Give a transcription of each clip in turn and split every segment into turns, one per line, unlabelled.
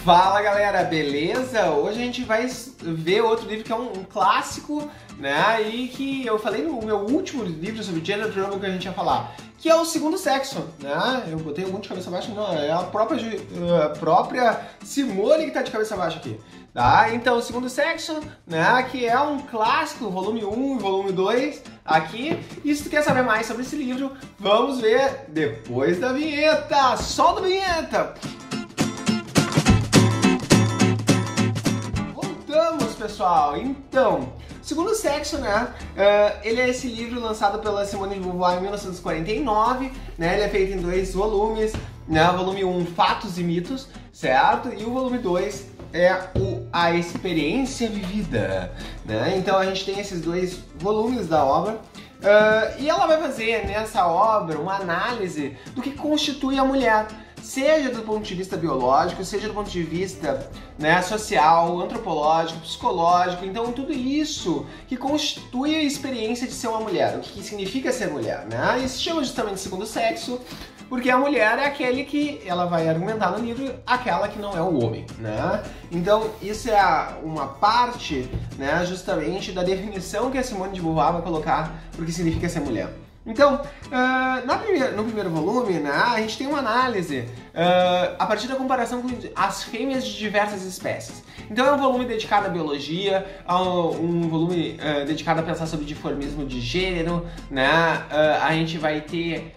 Fala galera, beleza? Hoje a gente vai ver outro livro que é um clássico, né? E que eu falei no meu último livro sobre gender trouble que a gente ia falar, que é o Segundo Sexo, né? Eu botei algum de cabeça baixa, não, é a própria Simone que tá de cabeça baixa aqui, tá? Então, o Segundo Sexo, né? Que é um clássico, volume 1 e volume 2 aqui. E se tu quer saber mais sobre esse livro, vamos ver depois da vinheta. Solta a vinheta! Voltamos, pessoal. Então, Segundo Sexo, né? Ele é esse livro lançado pela Simone de Beauvoir em 1949, né? Ele é feito em 2 volumes, né? O volume 1, Fatos e Mitos, certo? E o volume 2 é A Experiência Vivida, né? Então a gente tem esses 2 volumes da obra. E ela vai fazer nessa obra uma análise do que constitui a mulher, seja do ponto de vista biológico, seja do ponto de vista, né, social, antropológico, psicológico. Então tudo isso que constitui a experiência de ser uma mulher, o que significa ser mulher, né? E se chama justamente de Segundo Sexo, porque a mulher é aquele que, ela vai argumentar no livro, aquela que não é o homem, né? Então isso é uma parte, né, justamente da definição que a Simone de Beauvoir vai colocar pro que significa ser mulher. Então, no primeiro volume, né, a gente tem uma análise a partir da comparação com as fêmeas de diversas espécies. Então é um volume dedicado à biologia, um volume dedicado a pensar sobre dimorfismo de gênero, né? A gente vai ter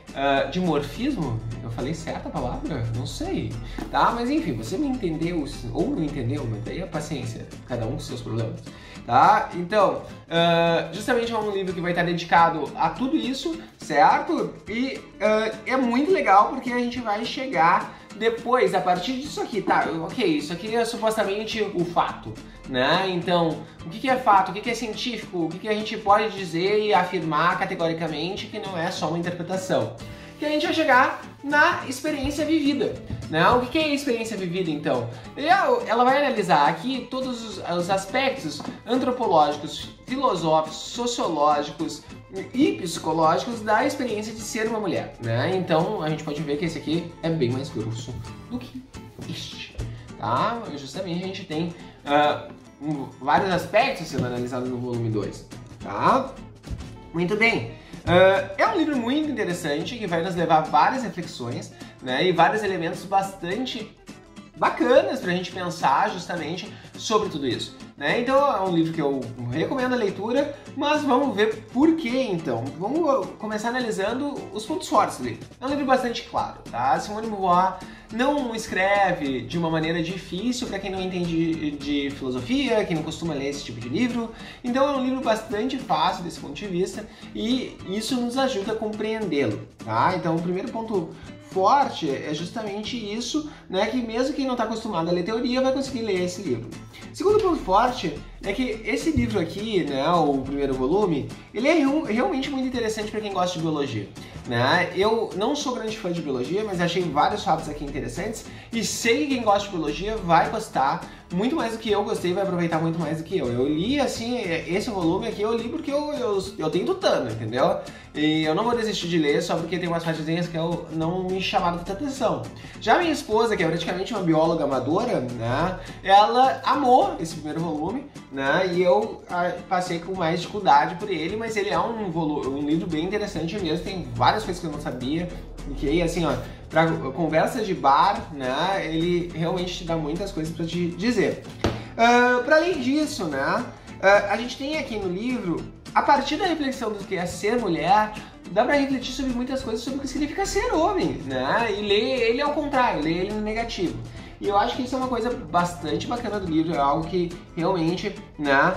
dimorfismo? Eu falei certa a palavra? Não sei, tá? Mas enfim, você me entendeu ou não entendeu, mas daí a paciência, cada um com seus problemas. Tá? Então, justamente é um livro que vai estar dedicado a tudo isso, certo? E é muito legal porque a gente vai chegar depois, a partir disso aqui, tá? Ok, isso aqui é supostamente o fato, né? Então, o que é fato, o que é científico, o que a gente pode dizer e afirmar categoricamente que não é só uma interpretação. Que a gente vai chegar na experiência vivida, né? O que é a experiência vivida, então? Ela vai analisar aqui todos os aspectos antropológicos, filosóficos, sociológicos e psicológicos da experiência de ser uma mulher, né? Então, a gente pode ver que esse aqui é bem mais grosso do que este, tá? Justamente a gente tem vários aspectos sendo analisados no volume 2, tá? Muito bem. É um livro muito interessante que vai nos levar a várias reflexões, né, e vários elementos bastante bacanas pra gente pensar justamente sobre tudo isso, né? Então é um livro que eu recomendo a leitura, mas vamos ver por que então. Vamos começar analisando os pontos fortes do livro. É um livro bastante claro, tá? Simone de Beauvoir não escreve de uma maneira difícil para quem não entende de filosofia, quem não costuma ler esse tipo de livro. Então é um livro bastante fácil desse ponto de vista e isso nos ajuda a compreendê-lo, tá? Então o primeiro ponto forte é justamente isso, né, que mesmo quem não está acostumado a ler teoria vai conseguir ler esse livro. Segundo ponto forte é que esse livro aqui, né, o primeiro volume, ele é realmente muito interessante para quem gosta de biologia, né? Eu não sou grande fã de biologia, mas achei vários fatos aqui interessantes e sei que quem gosta de biologia vai gostar muito mais do que eu gostei, vai aproveitar muito mais do que eu. Eu li, assim, esse volume aqui eu li porque eu tenho tutano, entendeu? E eu não vou desistir de ler só porque tem umas partezinhas que eu não me chamaram tanta atenção. Já minha esposa, que é praticamente uma bióloga amadora, né, ela amou esse primeiro volume, né, e eu passei com mais dificuldade por ele, mas ele é um livro bem interessante mesmo, tem várias coisas que eu não sabia, que assim, ó, para conversas de bar, né, ele realmente te dá muitas coisas para te dizer. Para além disso, né, a gente tem aqui no livro, a partir da reflexão do que é ser mulher, dá para refletir sobre muitas coisas sobre o que significa ser homem, né, e ler ele ao contrário, ler ele no negativo. E eu acho que isso é uma coisa bastante bacana do livro, é algo que realmente, né,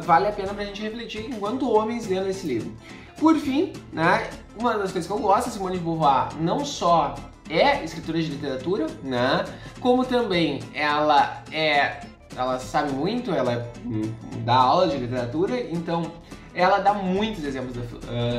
vale a pena pra gente refletir enquanto homens lendo esse livro. Por fim, né, uma das coisas que eu gosto, a Simone de Beauvoir não só é escritora de literatura, né, como também ela sabe muito, ela dá aula de literatura, então ela dá muitos exemplos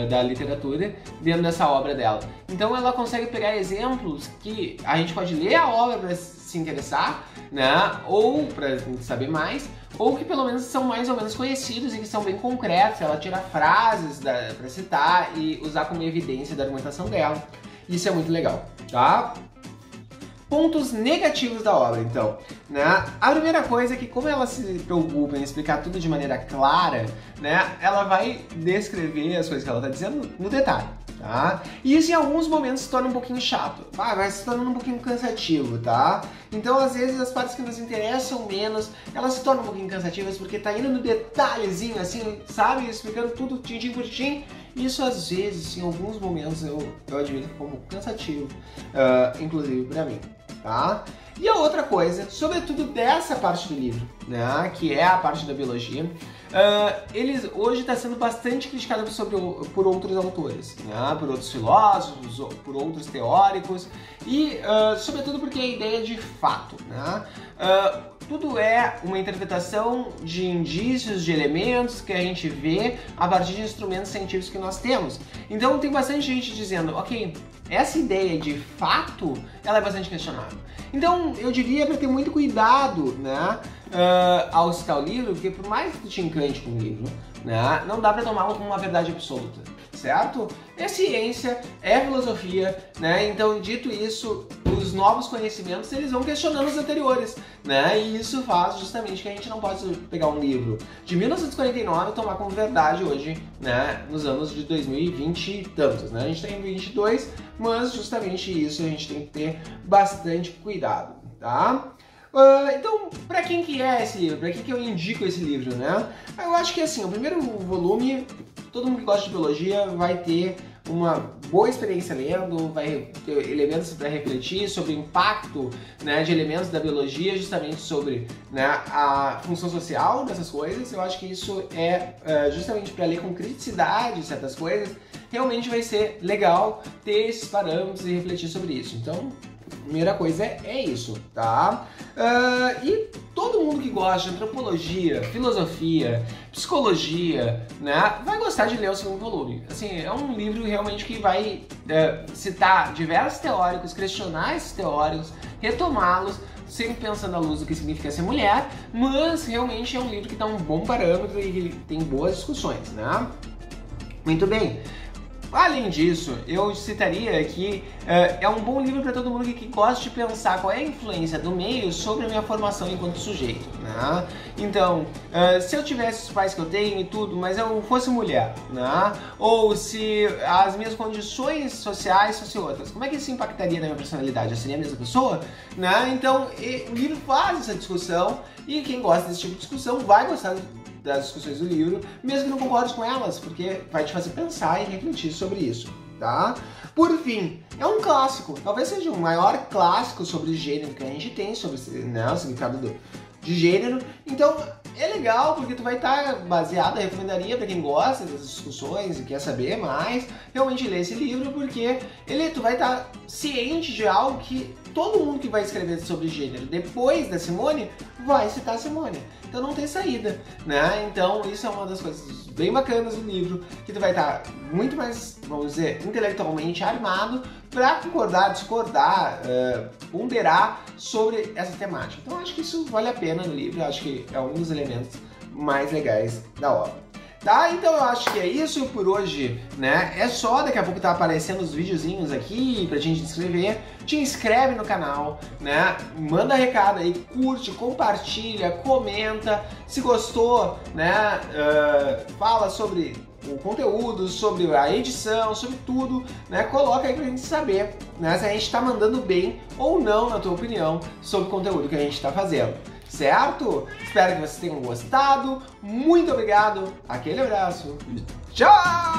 da literatura dentro dessa obra dela. Então ela consegue pegar exemplos que a gente pode ler a obra para se interessar, né, ou para saber mais, ou que pelo menos são mais ou menos conhecidos e que são bem concretos. Ela tira frases para citar e usar como evidência da argumentação dela. Isso é muito legal, tá? pontos negativos da obra, então, né? A primeira coisa é que, como ela se preocupa em explicar tudo de maneira clara, né, ela vai descrever as coisas que ela está dizendo no detalhe, tá? E isso em alguns momentos se torna um pouquinho chato, vai se tornando um pouquinho cansativo, tá? Então, às vezes, as partes que nos interessam menos, elas se tornam um pouquinho cansativas porque tá indo no detalhezinho, assim, sabe? Explicando tudo tintim por tintim. Isso, às vezes, em alguns momentos, eu admito como cansativo, inclusive pra mim, tá? E a outra coisa, sobretudo dessa parte do livro, né, que é a parte da biologia, ele hoje está sendo bastante criticado por outros autores, né, por outros filósofos, por outros teóricos e, sobretudo, porque a ideia de fato, né, tudo é uma interpretação de indícios, de elementos que a gente vê a partir de instrumentos científicos que nós temos. Então tem bastante gente dizendo, ok, essa ideia de fato, ela é bastante questionável. Então eu diria para ter muito cuidado, né, ao citar o livro, porque por mais que tu te encante com o livro, né, não dá para tomá-lo como uma verdade absoluta, certo? É ciência, é filosofia, né? Então, dito isso, os novos conhecimentos, eles vão questionando os anteriores, né? E isso faz justamente que a gente não possa pegar um livro de 1949 e tomar como verdade hoje, né? Nos anos de 2020 e tantos, né? A gente está em 2022, mas justamente isso a gente tem que ter bastante cuidado, tá? Então, para quem que é esse livro? Para quem que eu indico esse livro, né? Eu acho que assim, o primeiro volume, todo mundo que gosta de biologia vai ter uma boa experiência lendo, vai ter elementos para refletir sobre o impacto, né, de elementos da biologia, justamente sobre, né, a função social dessas coisas. Eu acho que isso é justamente para ler com criticidade certas coisas, realmente vai ser legal ter esses parâmetros e refletir sobre isso. Então, a primeira coisa é isso, tá? E todo mundo que gosta de antropologia, filosofia, psicologia, né, vai gostar de ler o segundo volume. Assim, é um livro realmente que vai citar diversos teóricos, questionar esses teóricos, retomá-los, sempre pensando à luz do que significa ser mulher, mas realmente é um livro que dá um bom parâmetro e que tem boas discussões, né? Muito bem. Além disso, eu citaria que é um bom livro para todo mundo que gosta de pensar qual é a influência do meio sobre a minha formação enquanto sujeito, né? Então, se eu tivesse os pais que eu tenho e tudo, mas eu fosse mulher, né? Ou se as minhas condições sociais fossem outras, como é que isso impactaria na minha personalidade? Eu seria a mesma pessoa? Né? Então, o livro faz essa discussão e quem gosta desse tipo de discussão vai gostar das discussões do livro, mesmo que não concorde com elas, porque vai te fazer pensar e refletir sobre isso, tá? Por fim, é um clássico, talvez seja o maior clássico sobre gênero que a gente tem, sobre, né, o significado de gênero. Então, é legal porque tu vai estar baseado, eu recomendaria para quem gosta dessas discussões e quer saber mais, realmente ler esse livro, porque tu vai estar ciente de algo que todo mundo que vai escrever sobre gênero depois da Simone vai citar a Simone. Então não tem saída, né? Então isso é uma das coisas bem bacanas do livro, que tu vai estar muito mais, vamos dizer, intelectualmente armado para concordar, discordar, ponderar sobre essa temática. Então acho que isso vale a pena no livro, acho que é um dos elementos mais legais da obra. Tá? Então eu acho que é isso por hoje, né? É só, daqui a pouco tá aparecendo os videozinhos aqui pra gente se inscrever. Te inscreve no canal, né? Manda recado aí, curte, compartilha, comenta. Se gostou, né? Fala sobre o conteúdo, sobre a edição, sobre tudo, né? Coloca aí pra gente saber, né, se a gente tá mandando bem ou não, na tua opinião, sobre o conteúdo que a gente tá fazendo. Certo? Espero que vocês tenham gostado. Muito obrigado. Aquele abraço. Tchau!